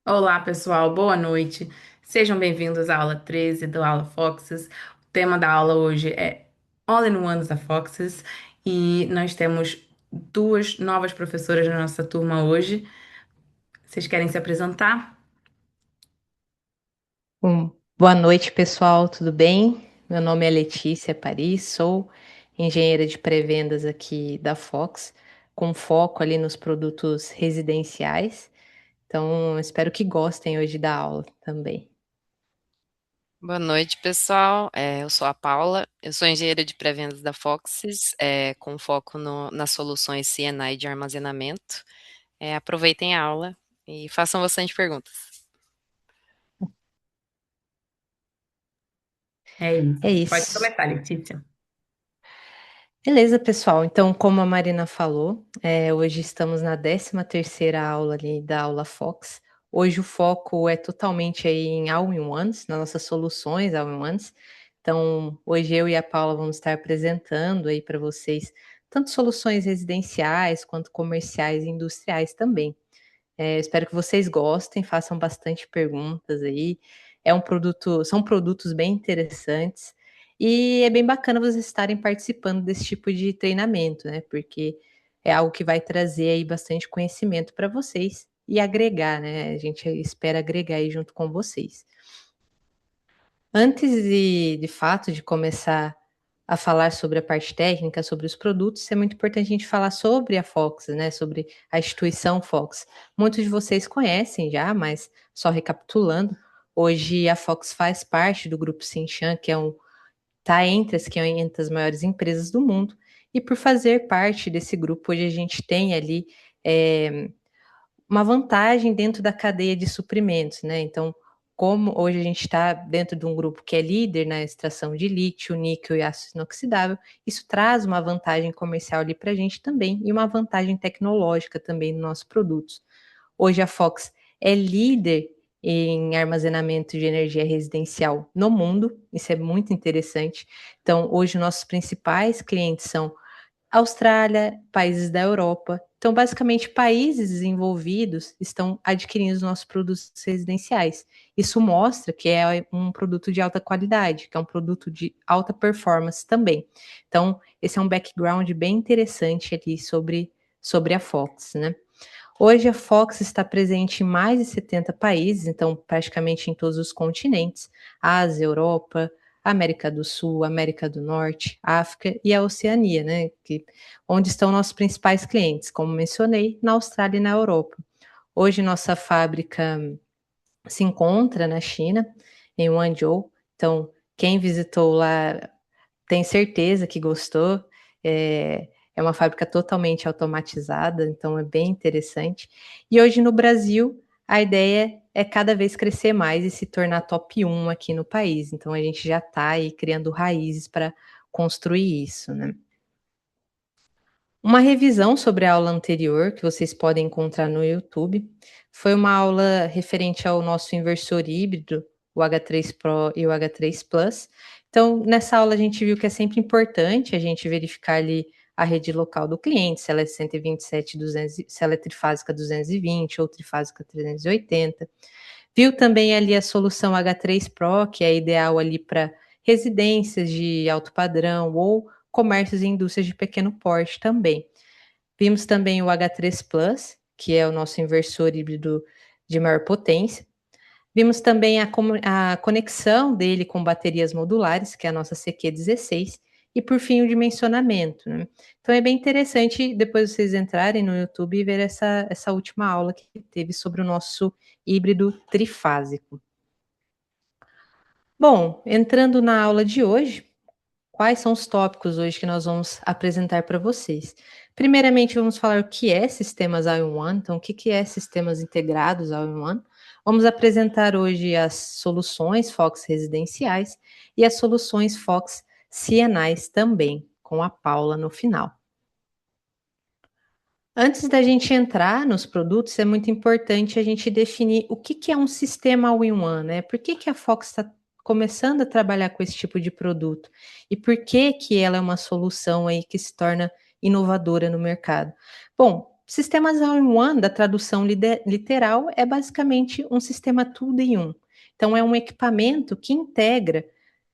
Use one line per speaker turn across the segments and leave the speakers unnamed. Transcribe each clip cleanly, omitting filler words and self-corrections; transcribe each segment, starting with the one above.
Olá, pessoal, boa noite. Sejam bem-vindos à aula 13 do Aula Foxes. O tema da aula hoje é All-in-Ones da Foxes e nós temos duas novas professoras na nossa turma hoje. Vocês querem se apresentar?
Boa noite, pessoal, tudo bem? Meu nome é Letícia Paris, sou engenheira de pré-vendas aqui da Fox, com foco ali nos produtos residenciais. Então, espero que gostem hoje da aula também.
Boa noite, pessoal. Eu sou a Paula, eu sou engenheira de pré-vendas da Foxys, com foco nas soluções CNI de armazenamento. Aproveitem a aula e façam bastante perguntas.
É
É
isso. Pode
isso.
começar, Letícia.
Beleza, pessoal. Então, como a Marina falou, hoje estamos na 13ª aula ali da aula Fox. Hoje o foco é totalmente aí em All-in-Ones, nas nossas soluções All-in-Ones. Então, hoje eu e a Paula vamos estar apresentando aí para vocês tanto soluções residenciais quanto comerciais e industriais também. Espero que vocês gostem, façam bastante perguntas aí. São produtos bem interessantes e é bem bacana vocês estarem participando desse tipo de treinamento, né? Porque é algo que vai trazer aí bastante conhecimento para vocês e agregar, né? A gente espera agregar aí junto com vocês. Antes de fato de começar a falar sobre a parte técnica, sobre os produtos, é muito importante a gente falar sobre a Fox, né? Sobre a instituição Fox. Muitos de vocês conhecem já, mas só recapitulando, hoje a Fox faz parte do grupo Sinchan, que tá entre as 500 maiores empresas do mundo, e por fazer parte desse grupo, hoje a gente tem ali uma vantagem dentro da cadeia de suprimentos, né? Então, como hoje a gente está dentro de um grupo que é líder na extração de lítio, níquel e aço inoxidável, isso traz uma vantagem comercial ali para a gente também e uma vantagem tecnológica também nos nossos produtos. Hoje a Fox é líder em armazenamento de energia residencial no mundo, isso é muito interessante. Então, hoje nossos principais clientes são Austrália, países da Europa. Então, basicamente, países desenvolvidos estão adquirindo os nossos produtos residenciais. Isso mostra que é um produto de alta qualidade, que é um produto de alta performance também. Então, esse é um background bem interessante ali sobre a Fox, né? Hoje a Fox está presente em mais de 70 países, então praticamente em todos os continentes, Ásia, Europa, América do Sul, América do Norte, África e a Oceania, né? Onde estão nossos principais clientes, como mencionei, na Austrália e na Europa. Hoje nossa fábrica se encontra na China, em Guangzhou. Então, quem visitou lá tem certeza que gostou. É uma fábrica totalmente automatizada, então é bem interessante. E hoje no Brasil, a ideia é cada vez crescer mais e se tornar top 1 aqui no país. Então a gente já está aí criando raízes para construir isso, né? Uma revisão sobre a aula anterior, que vocês podem encontrar no YouTube, foi uma aula referente ao nosso inversor híbrido, o H3 Pro e o H3 Plus. Então, nessa aula a gente viu que é sempre importante a gente verificar ali a rede local do cliente, se ela é 127, 200, se ela é trifásica 220 ou trifásica 380. Viu também ali a solução H3 Pro, que é ideal ali para residências de alto padrão ou comércios e indústrias de pequeno porte também. Vimos também o H3 Plus, que é o nosso inversor híbrido de maior potência. Vimos também a conexão dele com baterias modulares, que é a nossa CQ16, e por fim o dimensionamento. Né? Então é bem interessante depois vocês entrarem no YouTube e ver essa última aula que teve sobre o nosso híbrido trifásico. Bom, entrando na aula de hoje, quais são os tópicos hoje que nós vamos apresentar para vocês? Primeiramente, vamos falar o que é sistemas All-in-One, então o que é sistemas integrados All-in-One. Vamos apresentar hoje as soluções Fox residenciais e as soluções Fox CNIs também, com a Paula no final. Antes da gente entrar nos produtos, é muito importante a gente definir o que é um sistema all-in-one, né? Por que a Fox está começando a trabalhar com esse tipo de produto? E por que ela é uma solução aí que se torna inovadora no mercado? Bom, Sistemas All-in-One, da tradução literal, é basicamente um sistema tudo em um. Então, é um equipamento que integra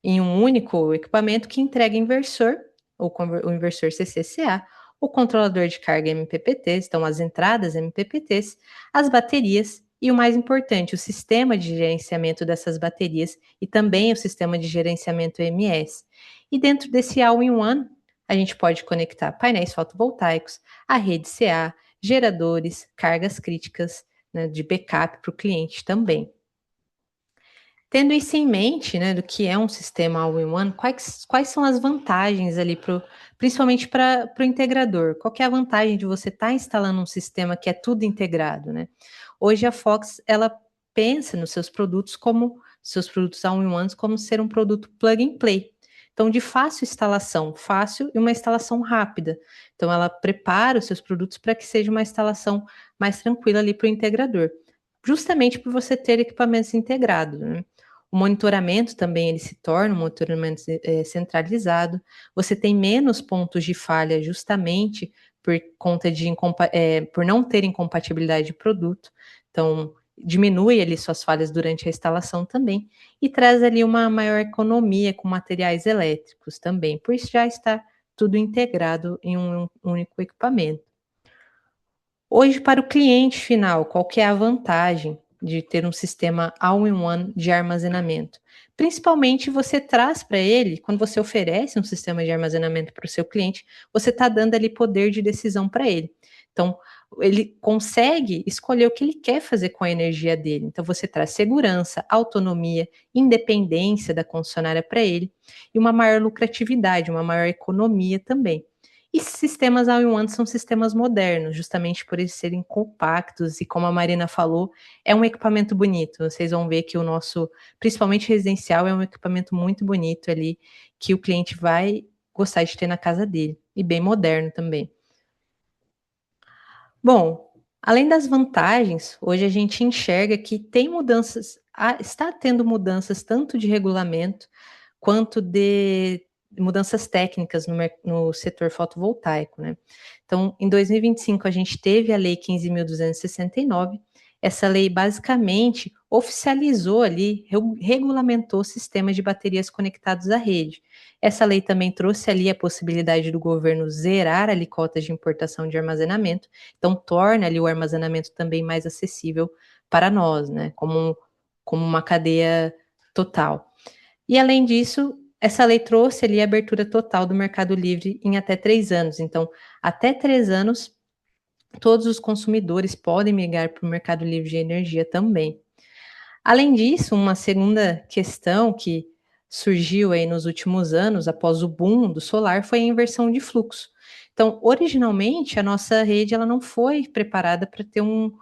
em um único equipamento que entrega inversor, o inversor CCCA, o controlador de carga MPPTs, então as entradas MPPTs, as baterias e o mais importante, o sistema de gerenciamento dessas baterias e também o sistema de gerenciamento EMS. E dentro desse All-in-One, a gente pode conectar painéis fotovoltaicos, a rede CA, geradores, cargas críticas, né, de backup para o cliente também. Tendo isso em mente, né, do que é um sistema all-in-one, quais são as vantagens ali, principalmente para o integrador? Qual que é a vantagem de você estar instalando um sistema que é tudo integrado, né? Hoje a Fox, ela pensa nos seus produtos all-in-ones como ser um produto plug and play. Então, de fácil e uma instalação rápida. Então, ela prepara os seus produtos para que seja uma instalação mais tranquila ali para o integrador, justamente por você ter equipamentos integrados, né? O monitoramento também ele se torna um monitoramento centralizado. Você tem menos pontos de falha justamente por conta de por não ter incompatibilidade de produto. Então, diminui ali suas falhas durante a instalação também e traz ali uma maior economia com materiais elétricos também, por isso já está tudo integrado em um único equipamento. Hoje, para o cliente final, qual que é a vantagem de ter um sistema all-in-one de armazenamento? Principalmente você traz para ele, quando você oferece um sistema de armazenamento para o seu cliente, você está dando ali poder de decisão para ele. Então, ele consegue escolher o que ele quer fazer com a energia dele. Então, você traz segurança, autonomia, independência da concessionária para ele e uma maior lucratividade, uma maior economia também. E sistemas all-in-one são sistemas modernos, justamente por eles serem compactos e, como a Marina falou, é um equipamento bonito. Vocês vão ver que o nosso, principalmente residencial, é um equipamento muito bonito ali, que o cliente vai gostar de ter na casa dele, e bem moderno também. Bom, além das vantagens, hoje a gente enxerga que tem mudanças, está tendo mudanças tanto de regulamento quanto de mudanças técnicas no setor fotovoltaico, né? Então, em 2025, a gente teve a Lei 15.269. Essa lei basicamente oficializou ali, regulamentou sistemas de baterias conectados à rede. Essa lei também trouxe ali a possibilidade do governo zerar ali cotas de importação de armazenamento, então torna ali o armazenamento também mais acessível para nós, né? Como uma cadeia total. E além disso, essa lei trouxe ali a abertura total do Mercado Livre em até 3 anos. Então, até 3 anos, todos os consumidores podem migrar para o Mercado Livre de energia também. Além disso, uma segunda questão que surgiu aí nos últimos anos, após o boom do solar, foi a inversão de fluxo. Então, originalmente, a nossa rede ela não foi preparada para ter um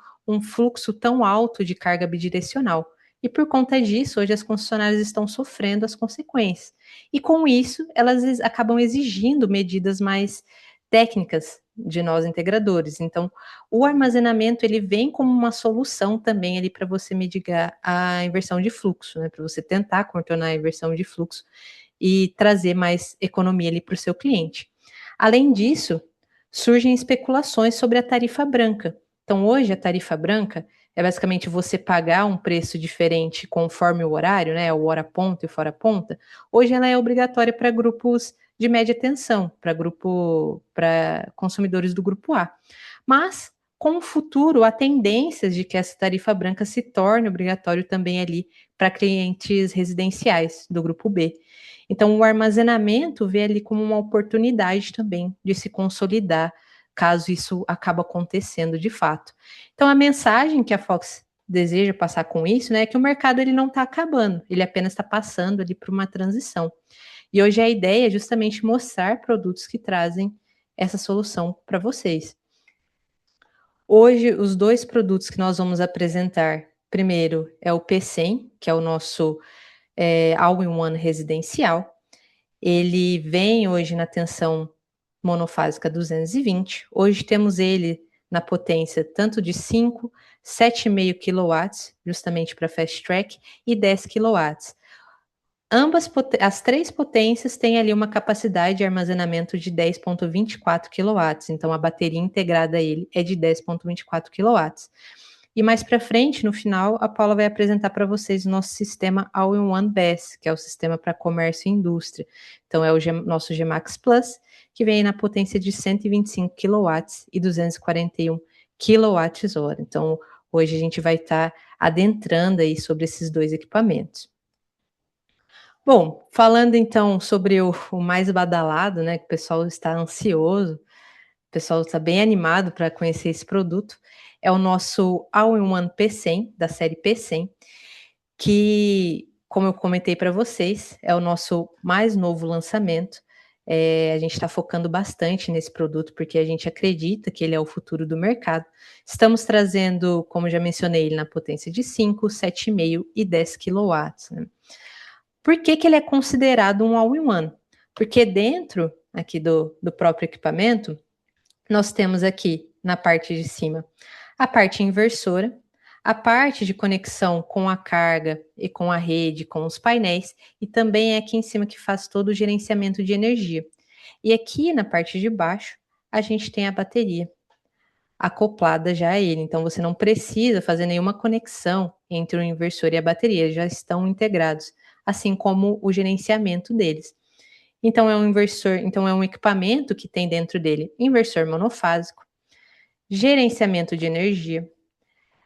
fluxo tão alto de carga bidirecional. E por conta disso, hoje as concessionárias estão sofrendo as consequências. E com isso, elas acabam exigindo medidas mais técnicas de nós integradores. Então, o armazenamento ele vem como uma solução também ali para você mitigar a inversão de fluxo, né? Para você tentar contornar a inversão de fluxo e trazer mais economia ali para o seu cliente. Além disso, surgem especulações sobre a tarifa branca. Então, hoje a tarifa branca é basicamente você pagar um preço diferente conforme o horário, né? O hora ponta e o fora ponta. Hoje ela é obrigatória para grupos de média tensão, para consumidores do grupo A. Mas, com o futuro, há tendências de que essa tarifa branca se torne obrigatório também ali para clientes residenciais do grupo B. Então, o armazenamento vê ali como uma oportunidade também de se consolidar, caso isso acabe acontecendo de fato. Então, a mensagem que a Fox deseja passar com isso, né, é que o mercado ele não está acabando, ele apenas está passando ali por uma transição. E hoje a ideia é justamente mostrar produtos que trazem essa solução para vocês. Hoje, os 2 produtos que nós vamos apresentar, primeiro é o P100, que é o nosso all-in-one residencial. Ele vem hoje na tensão monofásica 220. Hoje temos ele na potência tanto de 5, 7,5 kW, justamente para fast track, e 10 kW. As três potências têm ali uma capacidade de armazenamento de 10,24 kW, então a bateria integrada a ele é de 10,24 kW. E mais para frente, no final, a Paula vai apresentar para vocês o nosso sistema All-in-One BESS, que é o sistema para comércio e indústria. Então é o nosso Gmax Plus, que vem na potência de 125 kW e 241 kWh. Então hoje a gente vai estar adentrando aí sobre esses dois equipamentos. Bom, falando então sobre o mais badalado, né, que o pessoal está ansioso, o pessoal está bem animado para conhecer esse produto, é o nosso All-in-One P100, da série P100, que, como eu comentei para vocês, é o nosso mais novo lançamento. A gente está focando bastante nesse produto porque a gente acredita que ele é o futuro do mercado. Estamos trazendo, como já mencionei, ele na potência de 5, 7,5 e 10 kW, né? Por que ele é considerado um all-in-one? Porque dentro aqui do próprio equipamento, nós temos aqui na parte de cima a parte inversora, a parte de conexão com a carga e com a rede, com os painéis, e também é aqui em cima que faz todo o gerenciamento de energia. E aqui na parte de baixo, a gente tem a bateria acoplada já a ele. Então você não precisa fazer nenhuma conexão entre o inversor e a bateria, já estão integrados, assim como o gerenciamento deles. Então é um inversor, então é um equipamento que tem dentro dele inversor monofásico, gerenciamento de energia,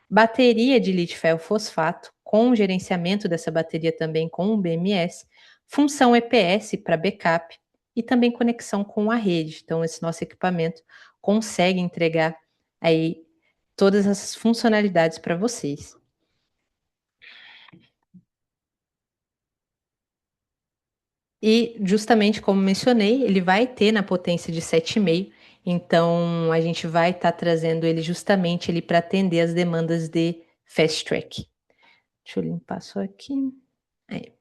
bateria de lítio-ferro fosfato, com gerenciamento dessa bateria também com o BMS, função EPS para backup e também conexão com a rede. Então esse nosso equipamento consegue entregar aí todas essas funcionalidades para vocês. E justamente como mencionei, ele vai ter na potência de 7,5, então a gente vai estar trazendo ele justamente ele para atender as demandas de Fast Track. Deixa eu limpar só aqui. Aí.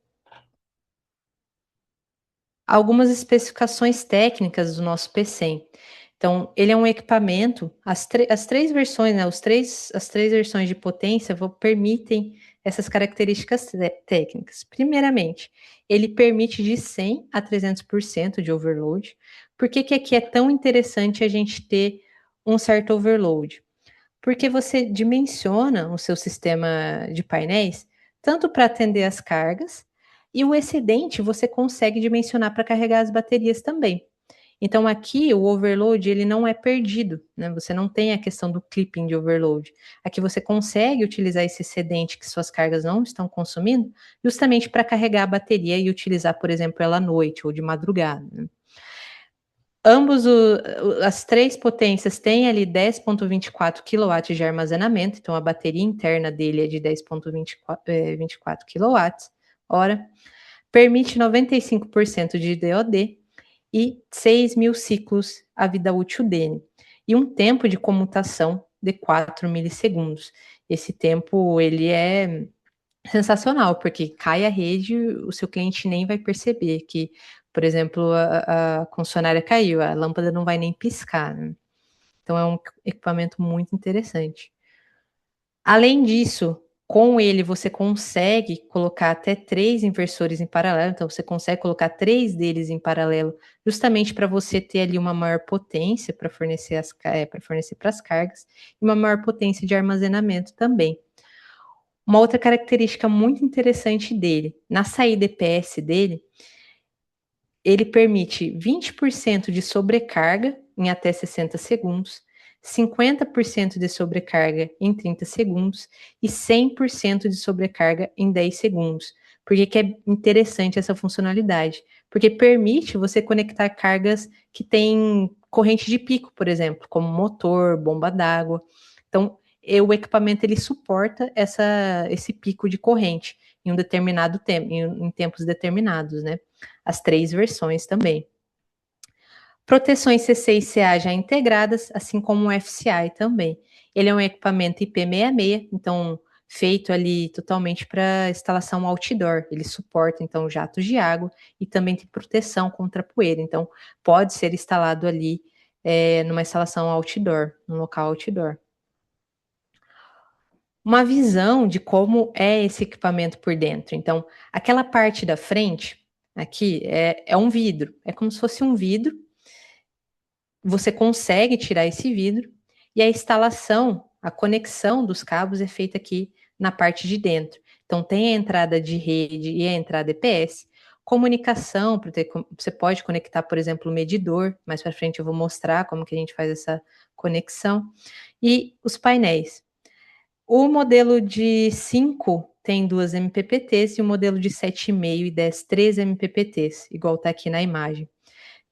Algumas especificações técnicas do nosso P100. Então, ele é um equipamento, as três versões, né, as três versões de potência permitem essas características técnicas. Primeiramente, ele permite de 100 a 300% de overload. Por que aqui é tão interessante a gente ter um certo overload? Porque você dimensiona o seu sistema de painéis tanto para atender as cargas, e o excedente você consegue dimensionar para carregar as baterias também. Então aqui o overload ele não é perdido, né? Você não tem a questão do clipping de overload. Aqui você consegue utilizar esse excedente que suas cargas não estão consumindo, justamente para carregar a bateria e utilizar, por exemplo, ela à noite ou de madrugada, né? As três potências têm ali 10,24 kW de armazenamento, então a bateria interna dele é de 10,24 kWh, permite 95% de DOD e 6.000 ciclos a vida útil dele, e um tempo de comutação de 4 milissegundos. Esse tempo ele é sensacional, porque cai a rede, o seu cliente nem vai perceber que, por exemplo, a concessionária caiu, a lâmpada não vai nem piscar, né? Então é um equipamento muito interessante. Além disso, com ele você consegue colocar até 3 inversores em paralelo, então você consegue colocar 3 deles em paralelo, justamente para você ter ali uma maior potência para fornecer para as cargas e uma maior potência de armazenamento também. Uma outra característica muito interessante dele, na saída EPS dele, ele permite 20% de sobrecarga em até 60 segundos, 50% de sobrecarga em 30 segundos e 100% de sobrecarga em 10 segundos. Por que é interessante essa funcionalidade? Porque permite você conectar cargas que têm corrente de pico, por exemplo, como motor, bomba d'água. Então, o equipamento ele suporta esse pico de corrente em um determinado tempo, em tempos determinados, né? As 3 versões também. Proteções CC e CA já integradas, assim como o FCI também. Ele é um equipamento IP66, então feito ali totalmente para instalação outdoor. Ele suporta então jatos de água e também tem proteção contra poeira. Então pode ser instalado ali numa instalação outdoor, num local outdoor. uma visão de como é esse equipamento por dentro. Então, aquela parte da frente, aqui, é um vidro. É como se fosse um vidro. Você consegue tirar esse vidro e a instalação, a conexão dos cabos é feita aqui na parte de dentro. Então, tem a entrada de rede e a entrada EPS, comunicação, você pode conectar, por exemplo, o medidor, mais para frente eu vou mostrar como que a gente faz essa conexão, e os painéis. O modelo de 5 tem 2 MPPTs e o modelo de 7,5 e 10, 3 MPPTs, igual está aqui na imagem.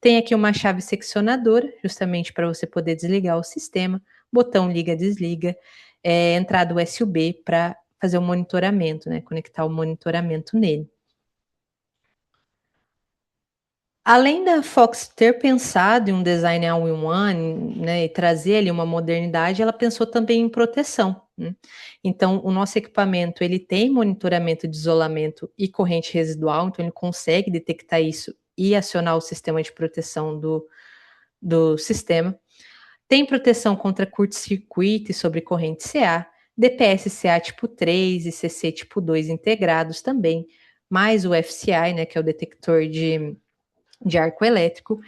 Tem aqui uma chave seccionadora, justamente para você poder desligar o sistema, botão liga-desliga, entrada USB para fazer o monitoramento, né? Conectar o monitoramento nele. Além da Fox ter pensado em um design all-in-one, né, e trazer ali uma modernidade, ela pensou também em proteção, né? Então, o nosso equipamento, ele tem monitoramento de isolamento e corrente residual, então ele consegue detectar isso e acionar o sistema de proteção do sistema. Tem proteção contra curto-circuito e sobre corrente CA, DPS-CA tipo 3 e CC tipo 2 integrados também, mais o FCI, né, que é o detector de arco elétrico.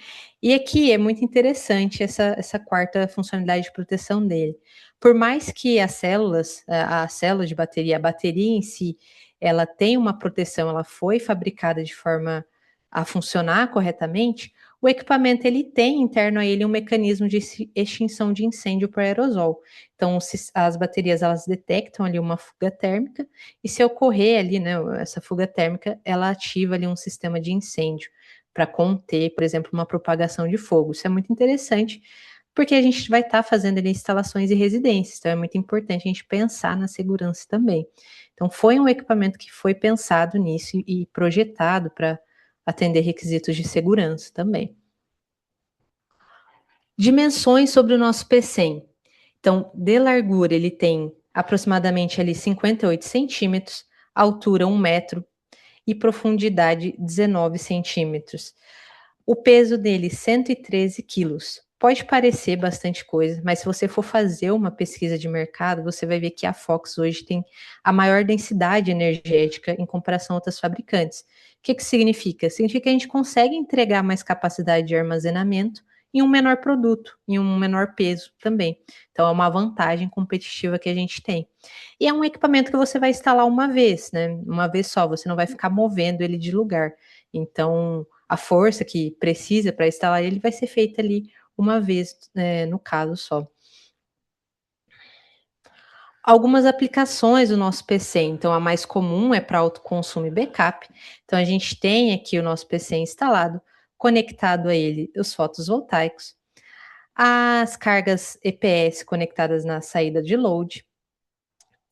E aqui é muito interessante essa quarta funcionalidade de proteção dele. Por mais que as células de bateria, a bateria em si, ela tem uma proteção, ela foi fabricada de forma a funcionar corretamente, o equipamento ele tem interno a ele um mecanismo de extinção de incêndio por aerosol. Então, as baterias elas detectam ali uma fuga térmica e se ocorrer ali, né, essa fuga térmica, ela ativa ali um sistema de incêndio para conter, por exemplo, uma propagação de fogo. Isso é muito interessante, porque a gente vai estar fazendo ali instalações e residências, então é muito importante a gente pensar na segurança também. Então, foi um equipamento que foi pensado nisso e projetado para atender requisitos de segurança também. Dimensões sobre o nosso PCM. Então, de largura, ele tem aproximadamente ali 58 centímetros, altura 1 metro e profundidade 19 centímetros. O peso dele, 113 quilos. Pode parecer bastante coisa, mas se você for fazer uma pesquisa de mercado, você vai ver que a Fox hoje tem a maior densidade energética em comparação a outras fabricantes. O que que significa? Significa que a gente consegue entregar mais capacidade de armazenamento em um menor produto, em um menor peso também. Então, é uma vantagem competitiva que a gente tem. E é um equipamento que você vai instalar uma vez, né? Uma vez só, você não vai ficar movendo ele de lugar. Então, a força que precisa para instalar ele vai ser feita ali uma vez, no caso só. Algumas aplicações do nosso PC, então a mais comum é para autoconsumo e backup. Então a gente tem aqui o nosso PC instalado, conectado a ele os fotovoltaicos, as cargas EPS conectadas na saída de load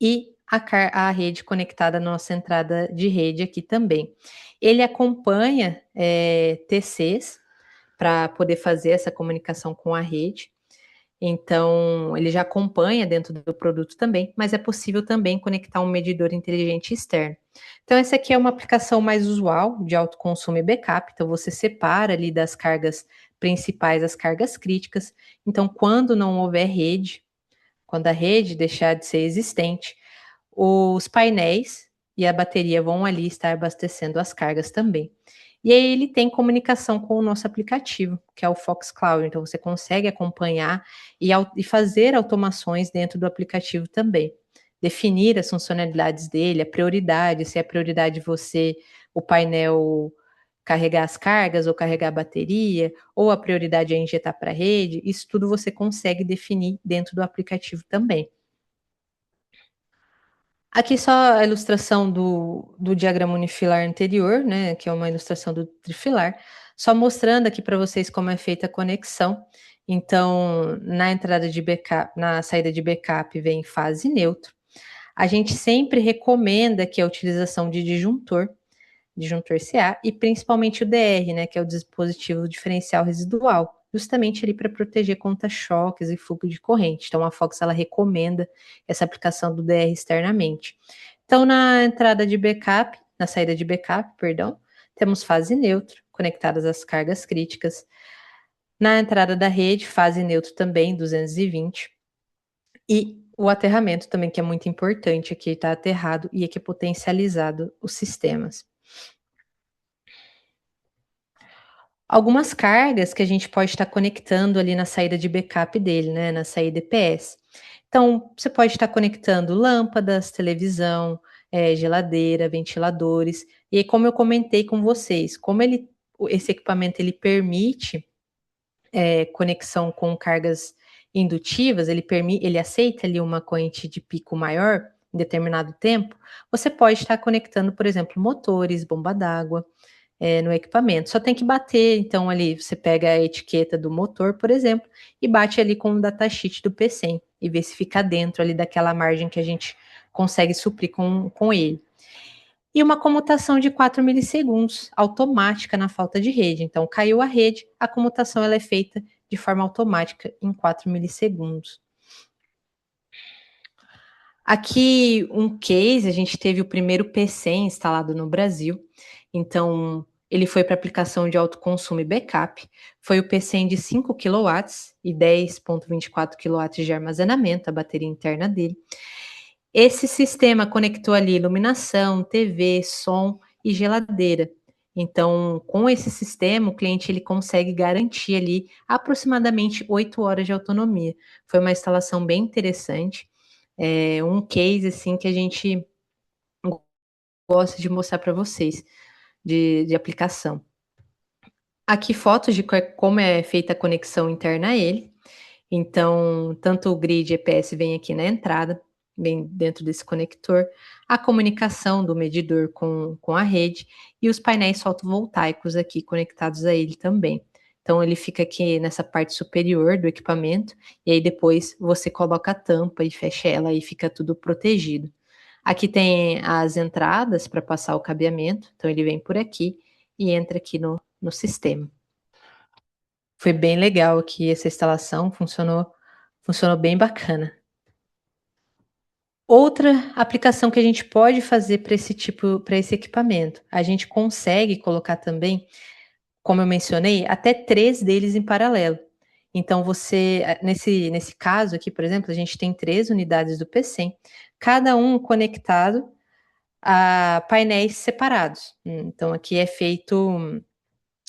e a rede conectada na nossa entrada de rede aqui também. Ele acompanha TCs para poder fazer essa comunicação com a rede. Então, ele já acompanha dentro do produto também, mas é possível também conectar um medidor inteligente externo. Então, essa aqui é uma aplicação mais usual de autoconsumo e backup. Então, você separa ali das cargas principais as cargas críticas. Então, quando não houver rede, quando a rede deixar de ser existente, os painéis e a bateria vão ali estar abastecendo as cargas também. E aí ele tem comunicação com o nosso aplicativo, que é o Fox Cloud. Então você consegue acompanhar e fazer automações dentro do aplicativo também. Definir as funcionalidades dele, a prioridade, se é prioridade você, o painel carregar as cargas ou carregar a bateria, ou a prioridade é injetar para a rede, isso tudo você consegue definir dentro do aplicativo também. Aqui só a ilustração do diagrama unifilar anterior, né, que é uma ilustração do trifilar, só mostrando aqui para vocês como é feita a conexão. Então, na entrada de backup, na saída de backup vem fase neutro. A gente sempre recomenda que a utilização de disjuntor CA e principalmente o DR, né, que é o dispositivo diferencial residual, justamente ali para proteger contra choques e fluxo de corrente. Então a Fox ela recomenda essa aplicação do DR externamente. Então na entrada de backup, na saída de backup, perdão, temos fase neutra, conectadas às cargas críticas. Na entrada da rede, fase neutro também, 220. E O aterramento também, que é muito importante, aqui está aterrado e aqui é potencializado os sistemas. Algumas cargas que a gente pode estar conectando ali na saída de backup dele, né, na saída EPS. Então, você pode estar conectando lâmpadas, televisão, geladeira, ventiladores. E aí, como eu comentei com vocês, como esse equipamento ele permite conexão com cargas indutivas, ele aceita ali uma corrente de pico maior em determinado tempo, você pode estar conectando, por exemplo, motores, bomba d'água, no equipamento. Só tem que bater, então ali você pega a etiqueta do motor, por exemplo, e bate ali com o datasheet do P100 e vê se fica dentro ali daquela margem que a gente consegue suprir com ele. E uma comutação de 4 milissegundos, automática na falta de rede. Então, caiu a rede, a comutação ela é feita de forma automática em 4 milissegundos. Aqui um case, a gente teve o primeiro PC instalado no Brasil, então ele foi para aplicação de alto consumo e backup, foi o PC de 5 kW e 10,24 kW de armazenamento, a bateria interna dele. Esse sistema conectou ali iluminação, TV, som e geladeira. Então, com esse sistema, o cliente ele consegue garantir ali aproximadamente 8 horas de autonomia. Foi uma instalação bem interessante, um case assim que a gente gosta de mostrar para vocês de aplicação. Aqui fotos de como é feita a conexão interna a ele. Então, tanto o grid EPS vem aqui na entrada, vem dentro desse conector, a comunicação do medidor com a rede e os painéis fotovoltaicos aqui conectados a ele também. Então, ele fica aqui nessa parte superior do equipamento, e aí depois você coloca a tampa e fecha ela e fica tudo protegido. Aqui tem as entradas para passar o cabeamento, então ele vem por aqui e entra aqui no sistema. Foi bem legal aqui essa instalação, funcionou bem bacana. Outra aplicação que a gente pode fazer para esse equipamento, a gente consegue colocar também, como eu mencionei, até 3 deles em paralelo. Então você, nesse caso aqui, por exemplo, a gente tem 3 unidades do P100, cada um conectado a painéis separados. Então aqui é feito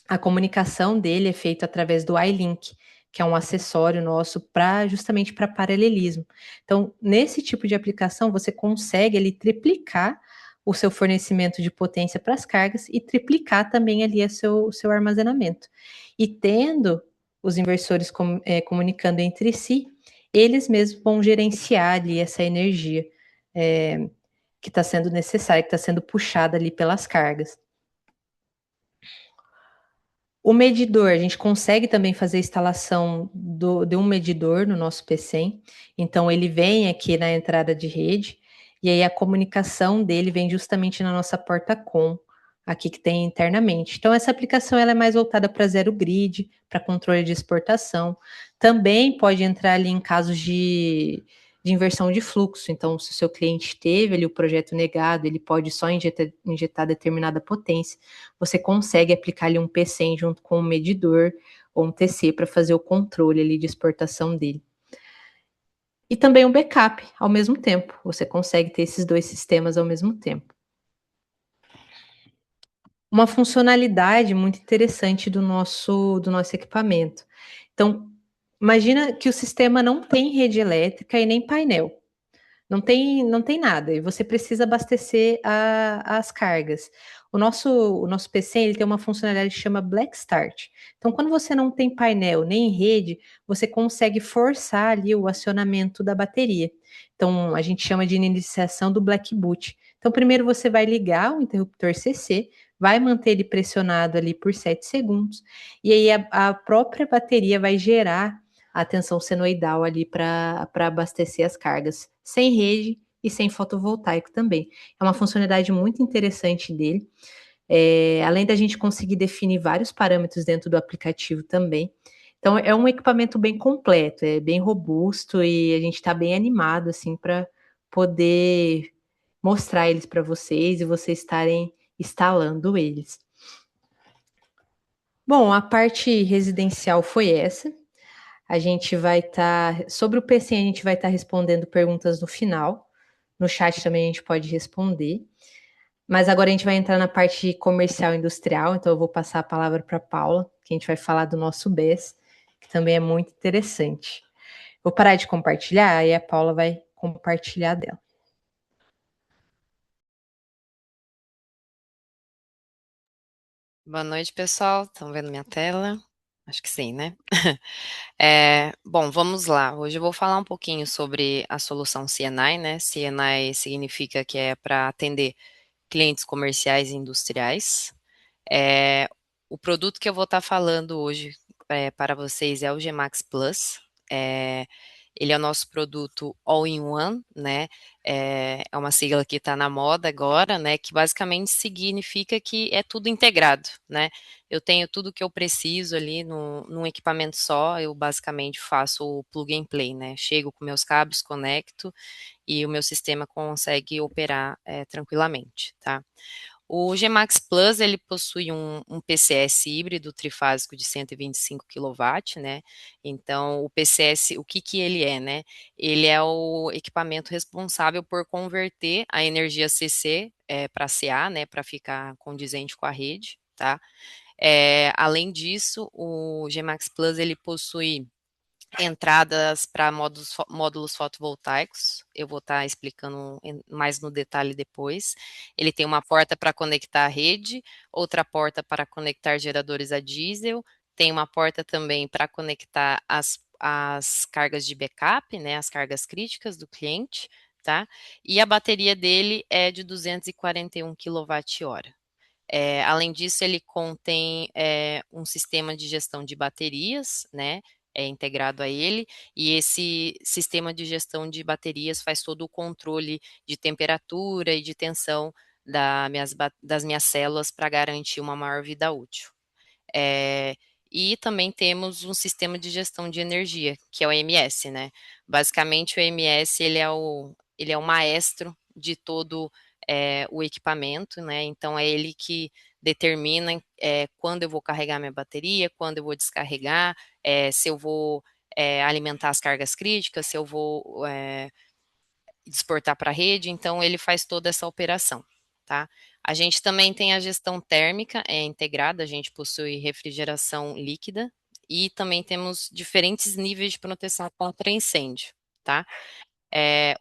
a comunicação dele é feita através do iLink, que é um acessório nosso justamente para paralelismo. Então, nesse tipo de aplicação, você consegue ali triplicar o seu fornecimento de potência para as cargas e triplicar também ali o seu armazenamento. E tendo os inversores comunicando entre si, eles mesmos vão gerenciar ali essa energia que está sendo necessária, que está sendo puxada ali pelas cargas. O medidor, a gente consegue também fazer a instalação de um medidor no nosso P100. Então, ele vem aqui na entrada de rede, e aí a comunicação dele vem justamente na nossa porta COM, aqui que tem internamente. Então, essa aplicação ela é mais voltada para zero grid, para controle de exportação. Também pode entrar ali em casos de inversão de fluxo. Então, se o seu cliente teve ali o projeto negado, ele pode só injetar determinada potência. Você consegue aplicar ali um P100 junto com um medidor ou um TC para fazer o controle ali de exportação dele. E também um backup ao mesmo tempo. Você consegue ter esses 2 sistemas ao mesmo tempo. Uma funcionalidade muito interessante do nosso equipamento. Então, imagina que o sistema não tem rede elétrica e nem painel. Não tem nada, e você precisa abastecer as cargas. O nosso PC ele tem uma funcionalidade que chama Black Start. Então, quando você não tem painel nem rede, você consegue forçar ali o acionamento da bateria. Então, a gente chama de iniciação do Black Boot. Então, primeiro você vai ligar o interruptor CC, vai manter ele pressionado ali por 7 segundos, e aí a própria bateria vai gerar a tensão senoidal ali para abastecer as cargas, sem rede e sem fotovoltaico também. É uma funcionalidade muito interessante dele. Além da gente conseguir definir vários parâmetros dentro do aplicativo também. Então, é um equipamento bem completo, é bem robusto e a gente está bem animado assim para poder mostrar eles para vocês e vocês estarem instalando eles. Bom, a parte residencial foi essa. A gente vai estar, sobre o PC, a gente vai estar respondendo perguntas no final. No chat também a gente pode responder. Mas agora a gente vai entrar na parte comercial e industrial, então eu vou passar a palavra para a Paula, que a gente vai falar do nosso BES, que também é muito interessante. Vou parar de compartilhar e a Paula vai compartilhar dela.
Boa noite, pessoal. Estão vendo minha tela? Acho que sim, né? Bom, vamos lá. Hoje eu vou falar um pouquinho sobre a solução CNI, né? CNI significa que é para atender clientes comerciais e industriais. É, o produto que eu vou estar falando hoje para vocês é o Gmax Plus. É, ele é o nosso produto all-in-one, né? É uma sigla que está na moda agora, né? Que basicamente significa que é tudo integrado, né? Eu tenho tudo que eu preciso ali num equipamento só. Eu basicamente faço o plug and play, né? Chego com meus cabos, conecto e o meu sistema consegue operar tranquilamente, tá? O Gmax Plus, ele possui um PCS híbrido trifásico de 125 kW, né? Então, o PCS, o que que ele é, né? Ele é o equipamento responsável por converter a energia CC para CA, né? Para ficar condizente com a rede, tá? Além disso, o Gmax Plus, ele possui entradas para módulos fotovoltaicos. Eu vou estar explicando mais no detalhe depois. Ele tem uma porta para conectar a rede, outra porta para conectar geradores a diesel, tem uma porta também para conectar as cargas de backup, né, as cargas críticas do cliente, tá? E a bateria dele é de 241 kWh. Além disso, ele contém um sistema de gestão de baterias, né? É integrado a ele, e esse sistema de gestão de baterias faz todo o controle de temperatura e de tensão das minhas células para garantir uma maior vida útil. É, e também temos um sistema de gestão de energia, que é o EMS, né? Basicamente, o EMS ele é o maestro de todo o equipamento, né? Então, é ele que determina quando eu vou carregar minha bateria, quando eu vou descarregar, se eu vou alimentar as cargas críticas, se eu vou exportar para a rede, então ele faz toda essa operação, tá? A gente também tem a gestão térmica integrada, a gente possui refrigeração líquida e também temos diferentes níveis de proteção contra incêndio, tá?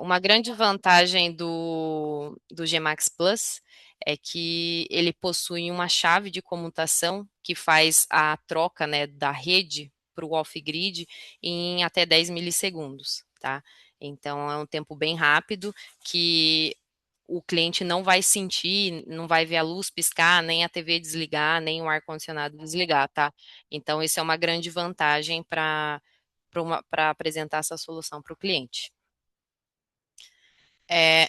Uma grande vantagem do Gmax Plus é que ele possui uma chave de comutação que faz a troca, né, da rede para o off-grid em até 10 milissegundos, tá? Então é um tempo bem rápido que o cliente não vai sentir, não vai ver a luz piscar, nem a TV desligar, nem o ar-condicionado desligar, tá? Então isso é uma grande vantagem para apresentar essa solução para o cliente. É,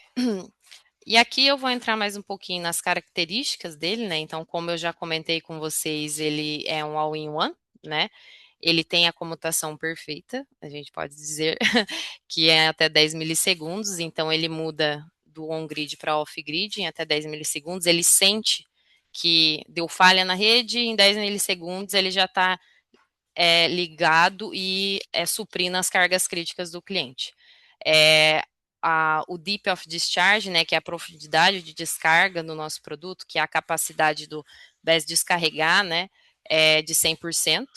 e aqui eu vou entrar mais um pouquinho nas características dele, né? Então, como eu já comentei com vocês, ele é um all-in-one, né? Ele tem a comutação perfeita, a gente pode dizer que é até 10 milissegundos, então ele muda do on-grid para off-grid em até 10 milissegundos. Ele sente que deu falha na rede, em 10 milissegundos ele já está ligado e suprindo as cargas críticas do cliente. O Deep of Discharge, né, que é a profundidade de descarga no nosso produto, que é a capacidade do BES descarregar, né, de 100%.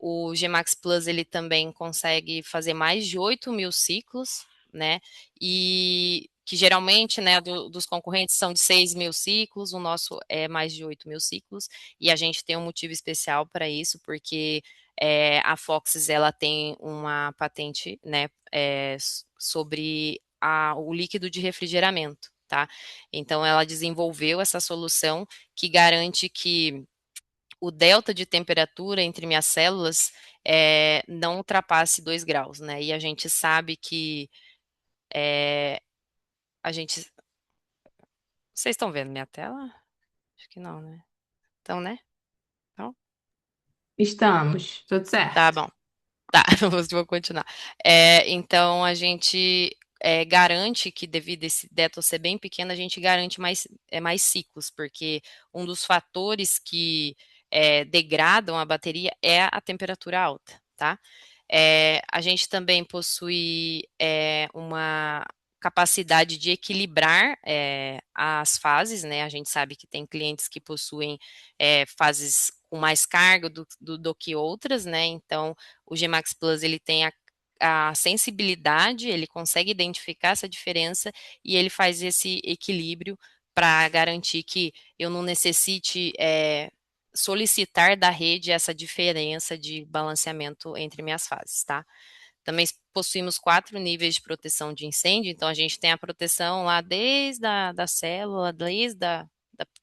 O Gmax Plus, ele também consegue fazer mais de 8.000 ciclos, né, e que geralmente, né, dos concorrentes são de 6.000 ciclos, o nosso é mais de 8.000 ciclos, e a gente tem um motivo especial para isso, porque a Foxys, ela tem uma patente, né, sobre o líquido de refrigeramento, tá? Então, ela desenvolveu essa solução que garante que o delta de temperatura entre minhas células não ultrapasse 2 graus, né? E a gente sabe que a gente... Vocês estão vendo minha tela? Acho que não, né? Então, né? Então,
Estamos, tudo
tá
certo.
bom. Tá, vou continuar. Então, a gente garante que, devido a esse delta ser bem pequeno, a gente garante mais ciclos, porque um dos fatores que degradam a bateria é a temperatura alta, tá? A gente também possui uma capacidade de equilibrar as fases, né? A gente sabe que tem clientes que possuem fases com mais carga do que outras, né? Então, o Gmax Plus ele tem a sensibilidade, ele consegue identificar essa diferença e ele faz esse equilíbrio para garantir que eu não necessite solicitar da rede essa diferença de balanceamento entre minhas fases, tá? Também possuímos 4 níveis de proteção de incêndio, então a gente tem a proteção lá desde da célula, desde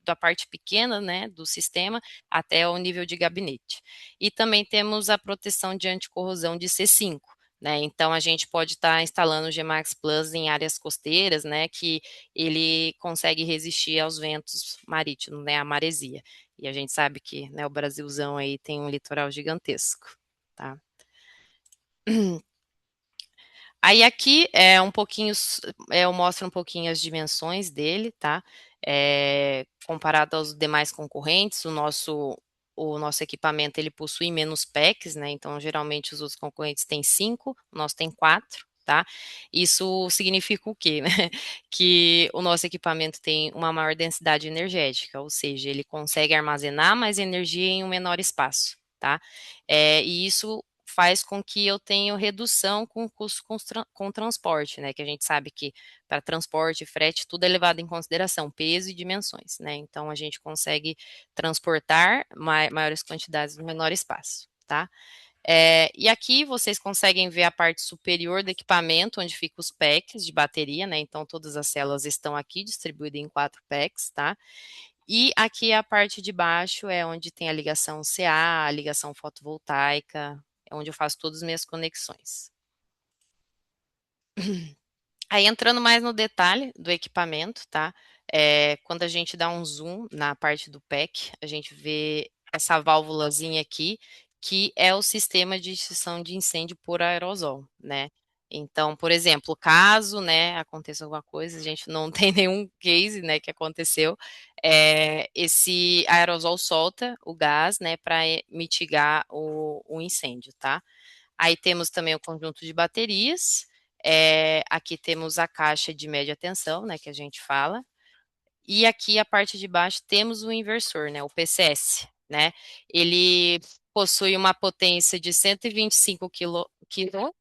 da parte pequena, né, do sistema, até o nível de gabinete. E também temos a proteção de anticorrosão de C5, né, então a gente pode estar instalando o Gmax Plus em áreas costeiras, né, que ele consegue resistir aos ventos marítimos, né, a maresia. E a gente sabe que, né, o Brasilzão aí tem um litoral gigantesco, tá? Aí aqui é um pouquinho, eu mostro um pouquinho as dimensões dele, tá? Comparado aos demais concorrentes, o nosso equipamento ele possui menos packs, né? Então, geralmente os outros concorrentes têm 5, o nosso tem 4, tá? Isso significa o quê, né? Que o nosso equipamento tem uma maior densidade energética, ou seja, ele consegue armazenar mais energia em um menor espaço, tá? E isso faz com que eu tenha redução com o custo com transporte, né? Que a gente sabe que para transporte e frete tudo é levado em consideração, peso e dimensões, né? Então a gente consegue transportar maiores quantidades no menor espaço, tá? E aqui vocês conseguem ver a parte superior do equipamento, onde ficam os packs de bateria, né? Então todas as células estão aqui distribuídas em 4 packs, tá? E aqui a parte de baixo é onde tem a ligação CA, a ligação fotovoltaica, é onde eu faço todas as minhas conexões. Aí entrando mais no detalhe do equipamento, tá? Quando a gente dá um zoom na parte do pack, a gente vê essa válvulazinha aqui, que é o sistema de extinção de incêndio por aerosol, né? Então, por exemplo, caso, né, aconteça alguma coisa, a gente não tem nenhum case, né, que aconteceu, esse aerosol solta o gás, né, para mitigar o incêndio, tá? Aí temos também o conjunto de baterias, aqui temos a caixa de média tensão, né, que a gente fala, e aqui a parte de baixo temos o inversor, né, o PCS, né, ele possui uma potência de 125 kW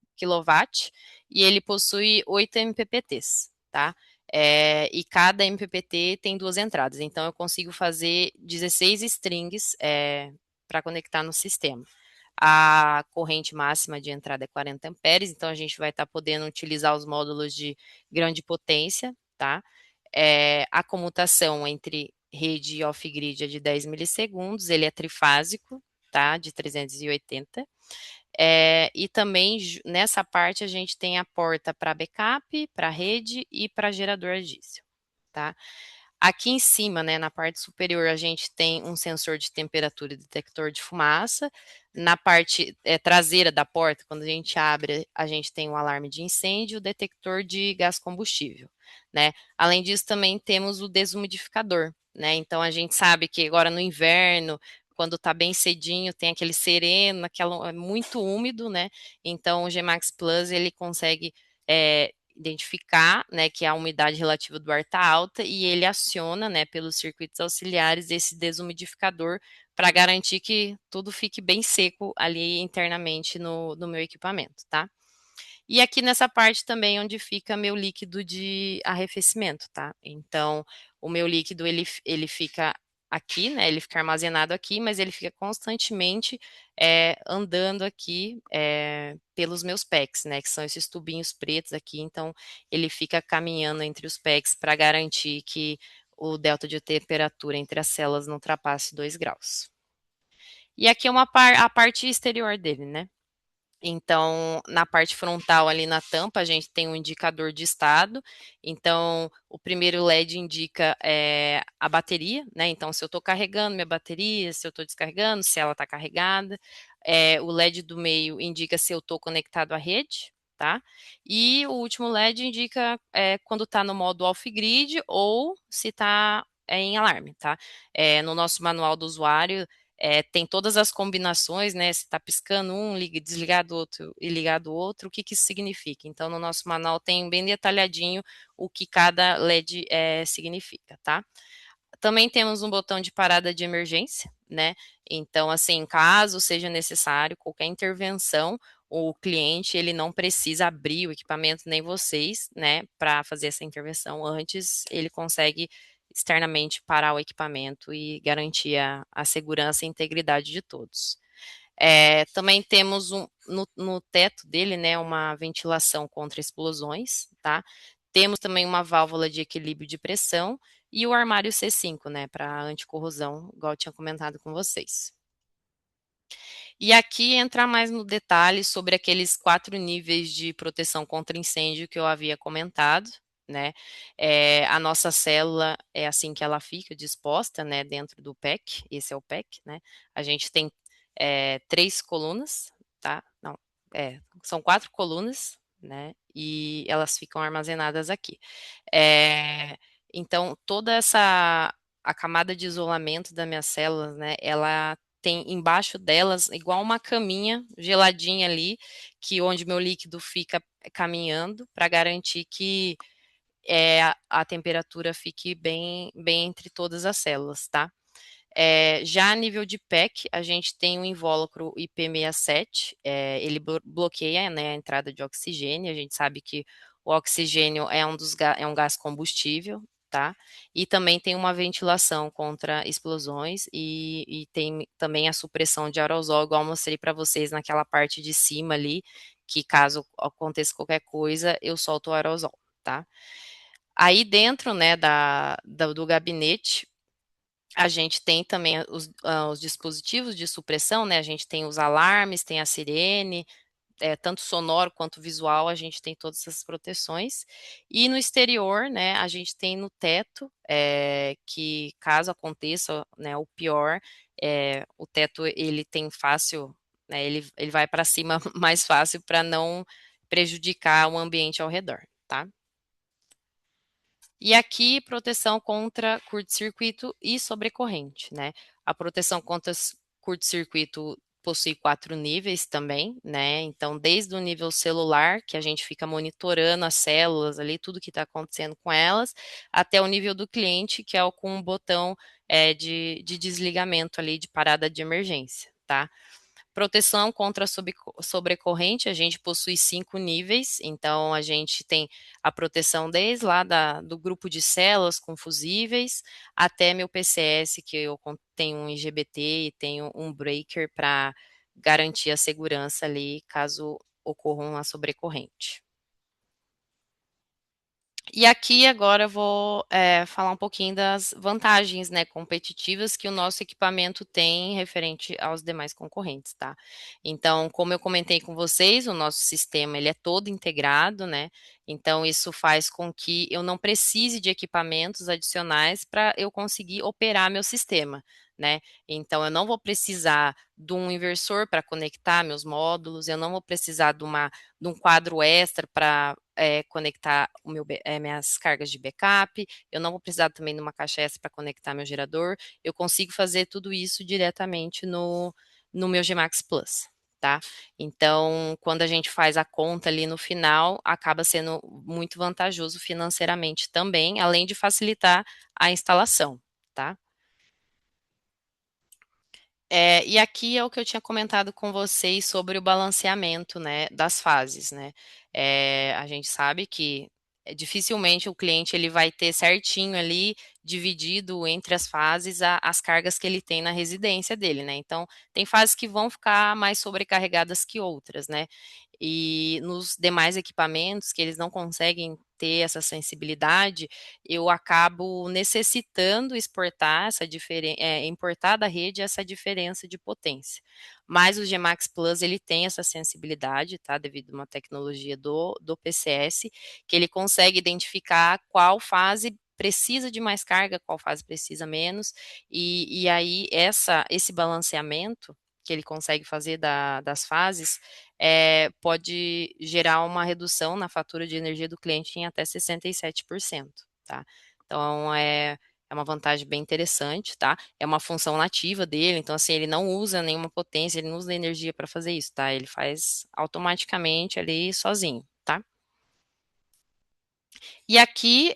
e ele possui 8 MPPTs, tá? E cada MPPT tem 2 entradas, então eu consigo fazer 16 strings para conectar no sistema. A corrente máxima de entrada é 40 amperes, então a gente vai estar podendo utilizar os módulos de grande potência, tá? A comutação entre rede e off-grid é de 10 milissegundos, ele é trifásico, tá? De 380. E também nessa parte a gente tem a porta para backup, para rede e para gerador a diesel, tá? Aqui em cima, né, na parte superior, a gente tem um sensor de temperatura e detector de fumaça. Na parte traseira da porta, quando a gente abre, a gente tem um alarme de incêndio, o detector de gás combustível, né? Além disso, também temos o desumidificador, né? Então a gente sabe que agora no inverno, quando tá bem cedinho, tem aquele sereno, é muito úmido, né? Então o Gmax Plus ele consegue identificar, né, que a umidade relativa do ar está alta e ele aciona, né, pelos circuitos auxiliares esse desumidificador para garantir que tudo fique bem seco ali internamente no meu equipamento, tá? E aqui nessa parte também onde fica meu líquido de arrefecimento, tá? Então, o meu líquido ele fica aqui, né? Ele fica armazenado aqui, mas ele fica constantemente andando aqui pelos meus packs, né? Que são esses tubinhos pretos aqui. Então, ele fica caminhando entre os packs para garantir que o delta de temperatura entre as células não ultrapasse 2 graus. E aqui é a parte exterior dele, né? Então, na parte frontal, ali na tampa, a gente tem um indicador de estado. Então, o primeiro LED indica a bateria, né? Então, se eu estou carregando minha bateria, se eu estou descarregando, se ela está carregada. O LED do meio indica se eu estou conectado à rede, tá? E o último LED indica quando está no modo off-grid ou se está em alarme, tá? No nosso manual do usuário, tem todas as combinações, né? Se está piscando um, desligado o outro e ligado o outro, o que que isso significa? Então, no nosso manual tem bem detalhadinho o que cada LED significa, tá? Também temos um botão de parada de emergência, né? Então, assim, caso seja necessário qualquer intervenção, o cliente ele não precisa abrir o equipamento nem vocês, né, para fazer essa intervenção. Antes, ele consegue externamente parar o equipamento e garantir a segurança e integridade de todos. Também temos no teto dele, né, uma ventilação contra explosões, tá? Temos também uma válvula de equilíbrio de pressão e o armário C5, né, para anticorrosão, igual eu tinha comentado com vocês. E aqui entrar mais no detalhe sobre aqueles 4 níveis de proteção contra incêndio que eu havia comentado, né? A nossa célula é assim que ela fica disposta, né, dentro do PEC, esse é o PEC, né? A gente tem 3 colunas, tá? Não, são 4 colunas, né? E elas ficam armazenadas aqui. Então, toda a camada de isolamento das minhas células, né, ela tem embaixo delas igual uma caminha geladinha ali, que onde meu líquido fica caminhando para garantir que a temperatura fique bem entre todas as células, tá? Já a nível de PEC, a gente tem o invólucro IP67, ele bloqueia, né, a entrada de oxigênio, a gente sabe que o oxigênio é um gás combustível, tá? E também tem uma ventilação contra explosões e tem também a supressão de aerosol, igual eu mostrei para vocês naquela parte de cima ali, que caso aconteça qualquer coisa, eu solto o aerosol, tá? Aí dentro, né, do gabinete, a gente tem também os dispositivos de supressão, né? A gente tem os alarmes, tem a sirene, tanto sonoro quanto visual, a gente tem todas essas proteções. E no exterior, né, a gente tem no teto, que caso aconteça, né, o pior, o teto ele tem fácil, né, ele vai para cima mais fácil para não prejudicar o ambiente ao redor, tá? E aqui, proteção contra curto-circuito e sobrecorrente, né? A proteção contra curto-circuito possui 4 níveis também, né? Então, desde o nível celular, que a gente fica monitorando as células ali, tudo que está acontecendo com elas, até o nível do cliente, que é o com um botão de desligamento ali, de parada de emergência, tá? Proteção contra sobrecorrente, a gente possui 5 níveis, então a gente tem a proteção desde lá do grupo de células com fusíveis até meu PCS, que eu tenho um IGBT e tenho um breaker para garantir a segurança ali caso ocorra uma sobrecorrente. E aqui agora eu vou falar um pouquinho das vantagens, né, competitivas que o nosso equipamento tem referente aos demais concorrentes, tá? Então, como eu comentei com vocês, o nosso sistema ele é todo integrado, né? Então, isso faz com que eu não precise de equipamentos adicionais para eu conseguir operar meu sistema, né? Então, eu não vou precisar de um inversor para conectar meus módulos, eu não vou precisar de um quadro extra para conectar minhas cargas de backup, eu não vou precisar também de uma caixa extra para conectar meu gerador, eu consigo fazer tudo isso diretamente no meu Gmax Plus, tá? Então, quando a gente faz a conta ali no final, acaba sendo muito vantajoso financeiramente também, além de facilitar a instalação, tá? E aqui é o que eu tinha comentado com vocês sobre o balanceamento, né, das fases, né? A gente sabe que dificilmente o cliente ele vai ter certinho ali dividido entre as fases as cargas que ele tem na residência dele, né? Então, tem fases que vão ficar mais sobrecarregadas que outras, né? E nos demais equipamentos que eles não conseguem ter essa sensibilidade, eu acabo necessitando exportar importar da rede essa diferença de potência. Mas o Gmax Plus ele tem essa sensibilidade, tá? Devido a uma tecnologia do PCS, que ele consegue identificar qual fase precisa de mais carga, qual fase precisa menos, e aí esse balanceamento que ele consegue fazer das fases pode gerar uma redução na fatura de energia do cliente em até 67%, tá? Então, é uma vantagem bem interessante, tá? É uma função nativa dele, então assim, ele não usa nenhuma potência, ele não usa energia para fazer isso, tá? Ele faz automaticamente ali sozinho, tá? E aqui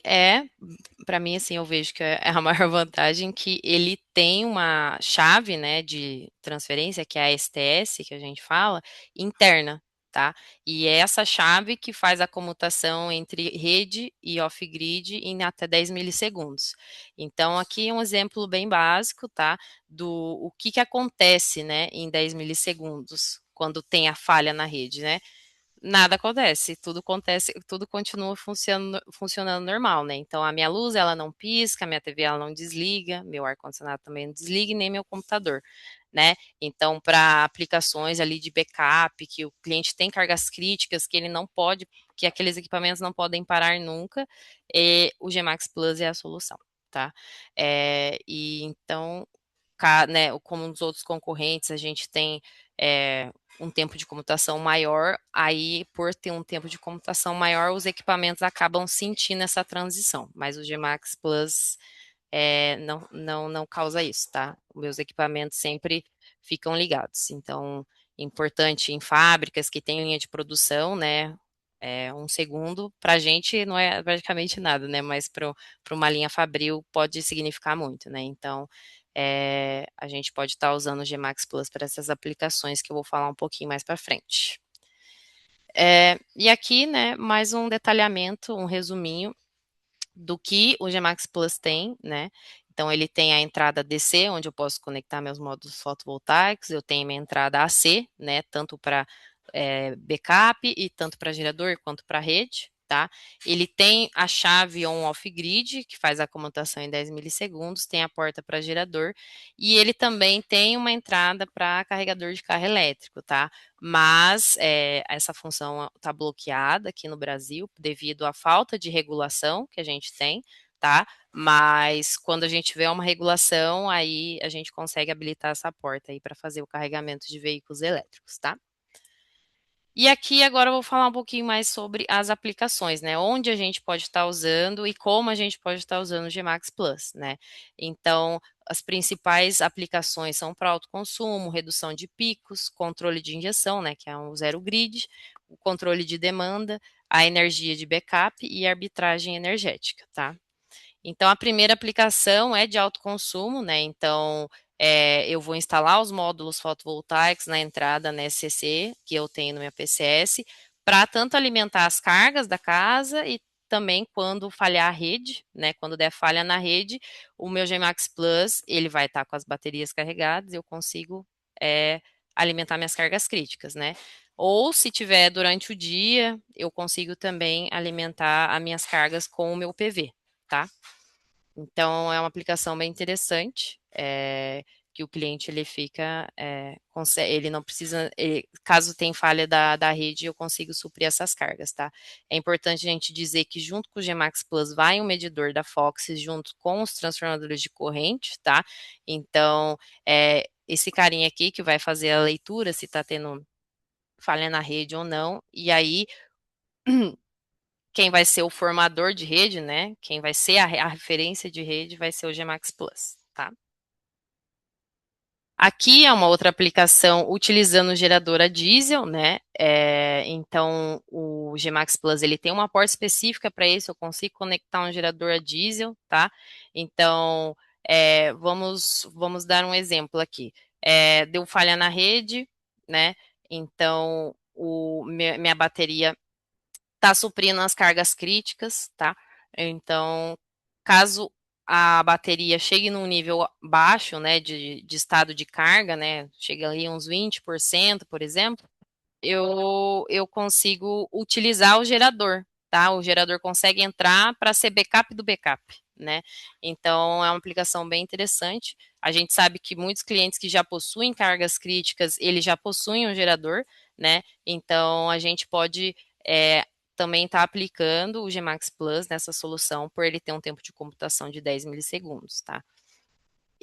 para mim, assim, eu vejo que é a maior vantagem que ele tem uma chave, né, de transferência, que é a STS, que a gente fala, interna, tá? E é essa chave que faz a comutação entre rede e off-grid em até 10 milissegundos. Então, aqui é um exemplo bem básico, tá? Do o que que acontece, né, em 10 milissegundos, quando tem a falha na rede, né? Nada acontece, tudo continua funcionando normal, né? Então a minha luz ela não pisca, a minha TV ela não desliga, meu ar-condicionado também não desliga e nem meu computador, né? Então para aplicações ali de backup, que o cliente tem cargas críticas, que ele não pode, que aqueles equipamentos não podem parar nunca, o Gmax Plus é a solução, tá? E então né, como os outros concorrentes, a gente tem um tempo de comutação maior, aí por ter um tempo de comutação maior, os equipamentos acabam sentindo essa transição, mas o Gmax Plus não causa isso, tá? Os meus equipamentos sempre ficam ligados, então, importante em fábricas que têm linha de produção, né, um segundo, para a gente não é praticamente nada, né, mas para uma linha fabril pode significar muito, né, então, a gente pode estar usando o Gmax Plus para essas aplicações que eu vou falar um pouquinho mais para frente. E aqui, né, mais um detalhamento, um resuminho do que o Gmax Plus tem, né? Então ele tem a entrada DC, onde eu posso conectar meus módulos fotovoltaicos, eu tenho minha entrada AC, né? Tanto para backup e tanto para gerador quanto para rede, tá? Ele tem a chave on-off grid, que faz a comutação em 10 milissegundos, tem a porta para gerador, e ele também tem uma entrada para carregador de carro elétrico, tá? Mas essa função está bloqueada aqui no Brasil devido à falta de regulação que a gente tem, tá? Mas quando a gente vê uma regulação, aí a gente consegue habilitar essa porta aí para fazer o carregamento de veículos elétricos, tá? E aqui agora eu vou falar um pouquinho mais sobre as aplicações, né? Onde a gente pode estar usando e como a gente pode estar usando o Gmax Plus, né? Então, as principais aplicações são para autoconsumo, redução de picos, controle de injeção, né? Que é um zero grid, o controle de demanda, a energia de backup e a arbitragem energética, tá? Então, a primeira aplicação é de autoconsumo, né? Então, eu vou instalar os módulos fotovoltaicos na entrada na SCC, que eu tenho no meu PCS, para tanto alimentar as cargas da casa e também quando falhar a rede, né? Quando der falha na rede, o meu Gmax Plus, ele vai estar com as baterias carregadas, eu consigo alimentar minhas cargas críticas, né? Ou se tiver durante o dia, eu consigo também alimentar as minhas cargas com o meu PV, tá? Então é uma aplicação bem interessante, que o cliente ele fica, ele não precisa, caso tenha falha da rede, eu consigo suprir essas cargas, tá? É importante a gente dizer que junto com o Gmax Plus vai um medidor da Fox junto com os transformadores de corrente, tá? Então, esse carinha aqui que vai fazer a leitura se está tendo falha na rede ou não, e aí quem vai ser o formador de rede, né? Quem vai ser a referência de rede vai ser o Gmax Plus, tá? Aqui é uma outra aplicação utilizando o gerador a diesel, né? Então o Gmax Plus ele tem uma porta específica para isso. Eu consigo conectar um gerador a diesel, tá? Então vamos dar um exemplo aqui. Deu falha na rede, né? Então minha bateria está suprindo as cargas críticas, tá? Então, caso a bateria chegue num nível baixo, né, de estado de carga, né, chega ali uns 20%, por exemplo, eu consigo utilizar o gerador, tá? O gerador consegue entrar para ser backup do backup, né? Então, é uma aplicação bem interessante. A gente sabe que muitos clientes que já possuem cargas críticas, eles já possuem um gerador, né? Então, a gente pode também estar aplicando o Gmax Plus nessa solução, por ele ter um tempo de computação de 10 milissegundos, tá?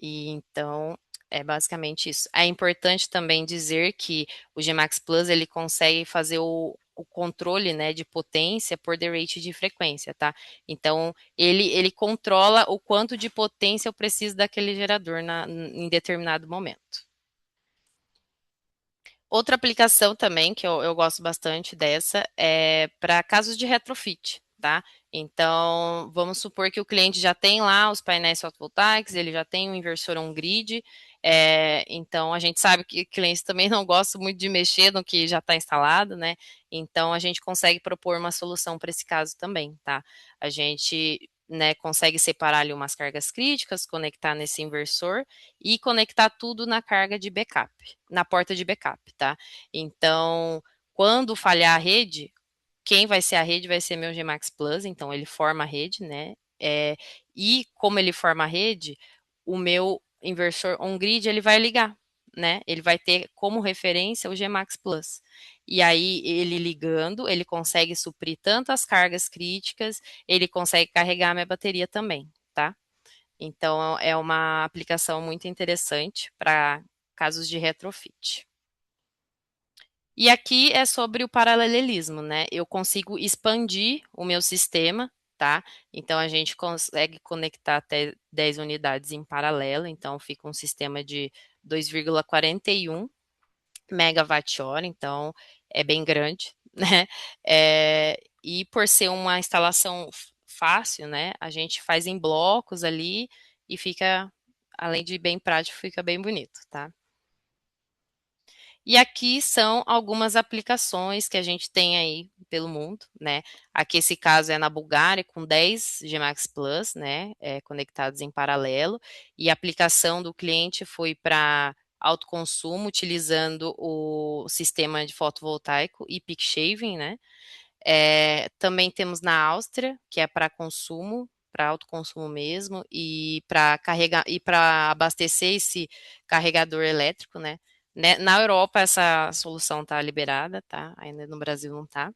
E então, é basicamente isso. É importante também dizer que o Gmax Plus, ele consegue fazer o controle, né, de potência por the rate de frequência, tá? Então, ele controla o quanto de potência eu preciso daquele gerador em determinado momento. Outra aplicação também, que eu gosto bastante dessa, é para casos de retrofit, tá? Então, vamos supor que o cliente já tem lá os painéis fotovoltaicos, ele já tem um inversor on-grid, então a gente sabe que clientes também não gostam muito de mexer no que já está instalado, né? Então, a gente consegue propor uma solução para esse caso também, tá? A gente, né, consegue separar ali umas cargas críticas, conectar nesse inversor e conectar tudo na carga de backup, na porta de backup, tá? Então, quando falhar a rede, quem vai ser a rede vai ser meu Gmax Plus, então ele forma a rede, né? E como ele forma a rede, o meu inversor on-grid ele vai ligar, né? Ele vai ter como referência o Gmax Plus. E aí, ele ligando, ele consegue suprir tanto as cargas críticas, ele consegue carregar a minha bateria também, tá? Então, é uma aplicação muito interessante para casos de retrofit. E aqui é sobre o paralelismo, né? Eu consigo expandir o meu sistema, tá? Então, a gente consegue conectar até 10 unidades em paralelo, então fica um sistema de 2,41 megawatt-hora, então é bem grande, né? E por ser uma instalação fácil, né? A gente faz em blocos ali e fica, além de bem prático, fica bem bonito, tá? E aqui são algumas aplicações que a gente tem aí pelo mundo, né? Aqui esse caso é na Bulgária com 10 Gmax Plus, né? Conectados em paralelo. E a aplicação do cliente foi para autoconsumo, utilizando o sistema de fotovoltaico e peak shaving, né? Também temos na Áustria, que é para consumo, para autoconsumo mesmo, e para carregar e para abastecer esse carregador elétrico, né? Na Europa essa solução está liberada, tá? Ainda no Brasil não está.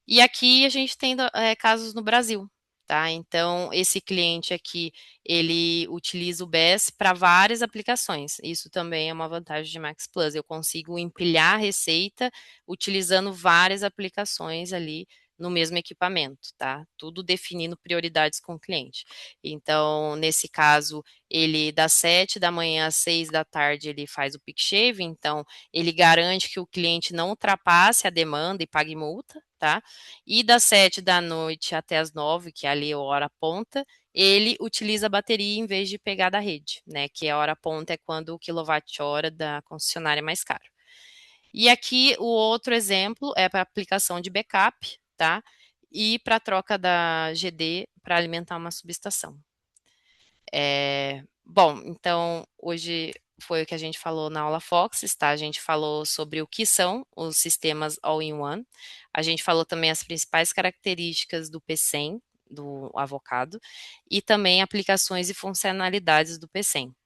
E aqui a gente tem casos no Brasil, tá? Então, esse cliente aqui, ele utiliza o BES para várias aplicações. Isso também é uma vantagem de Max Plus. Eu consigo empilhar a receita utilizando várias aplicações ali no mesmo equipamento, tá? Tudo definindo prioridades com o cliente. Então, nesse caso, ele das 7 da manhã às 6 da tarde, ele faz o peak shave, então ele garante que o cliente não ultrapasse a demanda e pague multa, tá? E das 7 da noite até as 9, que é ali a hora ponta, ele utiliza a bateria em vez de pegar da rede, né? Que a hora ponta é quando o quilowatt-hora da concessionária é mais caro. E aqui o outro exemplo é para aplicação de backup, tá? E para troca da GD para alimentar uma subestação. Bom, então hoje foi o que a gente falou na aula Fox, tá? A gente falou sobre o que são os sistemas all-in-one. A gente falou também as principais características do PCEM, do Avocado, e também aplicações e funcionalidades do PCEM.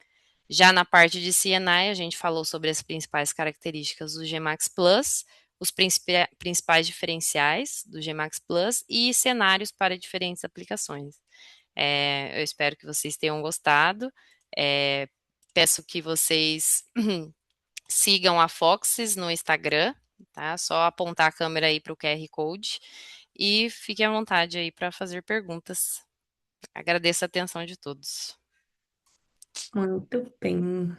Já na parte de CNI, a gente falou sobre as principais características do Gmax Plus, os principais diferenciais do Gmax Plus e cenários para diferentes aplicações. Eu espero que vocês tenham gostado. É, peço que vocês sigam a Foxes no Instagram, tá? Só apontar a câmera aí para o QR Code e fiquem à vontade aí para fazer perguntas. Agradeço a atenção de todos.
Muito bem.